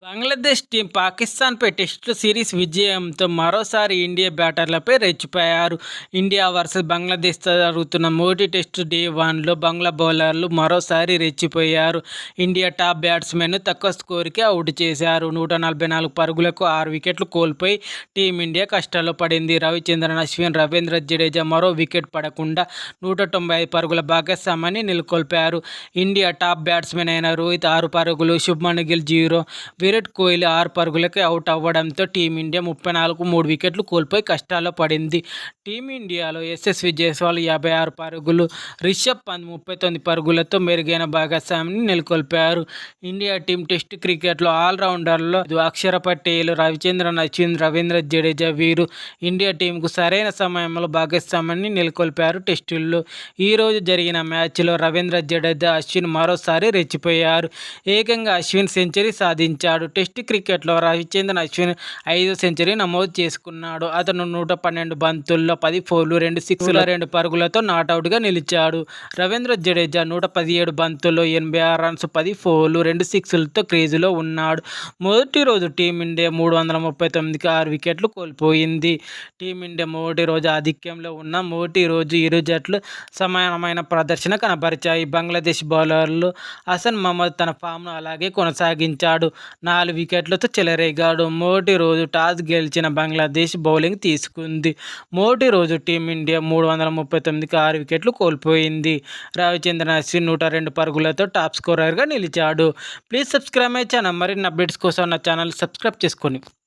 Bangladesh team పాకిస్తాన్పై test series విజయంతో మరోసారి India బ్యాటర్లపై రెచ్చిపోయారు. ఇండియా వర్సెస్ బంగ్లాదేశ్తో జరుగుతున్న మొదటి టెస్టు డే 1లో బంగ్లా బౌలర్లు మరోసారి రెచ్చిపోయారు. ఇండియా టాప్ బ్యాట్స్మెన్ను తక్కువ స్కోరుకే అవుట్ చేశారు. 144 పరుగులకు 6 వికెట్లు కోల్పోయి టీమిండియా కష్టాల్లో పడింది. రవిచంద్రన్ అశ్విన్, రవీంద్ర జడేజా మరో వికెట్ పడకుండా 195 పరుగుల భాగస్వామ్యాన్ని నెలకొల్పారు. ఇండియా టాప్ బ్యాట్స్మెన్ అయిన రోహిత్ 6 పరుగులు, శుభ్మన్ గిల్ 0, విరాట్ కోహ్లీ 6 పరుగులకే అవుట్ అవ్వడంతో టీమిండియా 34కు 3 వికెట్లు కోల్పోయి కష్టాల్లో పడింది. టీమిండియాలో యశస్వి జైస్వాల్ 56 పరుగులు, రిషబ్ పంత్ 39 పరుగులతో మెరుగైన భాగస్వామ్యాన్ని నెలకొల్పారు. ఇండియా టీం టెస్టు క్రికెట్లో ఆల్రౌండర్లలో అక్షర్ పటేల్, రవిచంద్రన్ అశ్విన్, రవీంద్ర జడేజా వీరు ఇండియా టీంకు సరైన సమయంలో భాగస్వామ్యాన్ని నెలకొల్పారు. టెస్టుల్లో ఈరోజు జరిగిన మ్యాచ్లో రవీంద్ర జడేజా, అశ్విన్ మరోసారి రెచ్చిపోయారు. ఏకంగా అశ్విన్ సెంచరీ సాధించాడు. టెస్టు క్రికెట్లో రవిచంద్రన్ అశ్విన్ 5వ సెంచరీ నమోదు చేసుకున్నాడు. అతను 112 బంతుల్లో 10 ఫోర్లు, 2 సిక్స్ల 2 పరుగులతో నాటౌట్గా నిలిచాడు. రవీంద్ర జడేజా 117 బంతుల్లో 86 రన్స్, 10 ఫోర్లు, 2 సిక్స్లతో క్రీజులో ఉన్నాడు. మొదటి రోజు టీమిండియా 339కి 6 వికెట్లు కోల్పోయింది. టీమిండియా మొదటి రోజు ఆధిక్యంలో ఉన్న మొదటి రోజు ఇరు జట్లు సమానమైన ప్రదర్శన కనబరిచాయి. బంగ్లాదేశ్ బౌలర్లు హసన్ మహమ్మద్ తన ఫామ్ను అలాగే కొనసాగించాడు. 4 వికెట్లతో చెలరేగాడు. మొదటి రోజు టాస్ గెలిచిన బంగ్లాదేశ్ బౌలింగ్ తీసుకుంది. మొదటి రోజు టీమిండియా 339కి 6 వికెట్లు కోల్పోయింది. రవిచంద్రన్ అశ్విన్ 102 పరుగులతో టాప్ స్కోరర్గా నిలిచాడు. Please subscribe my channel. మరిన్ని అప్డేట్స్ కోసం నా ఛానల్ సబ్స్క్రైబ్ చేసుకోండి.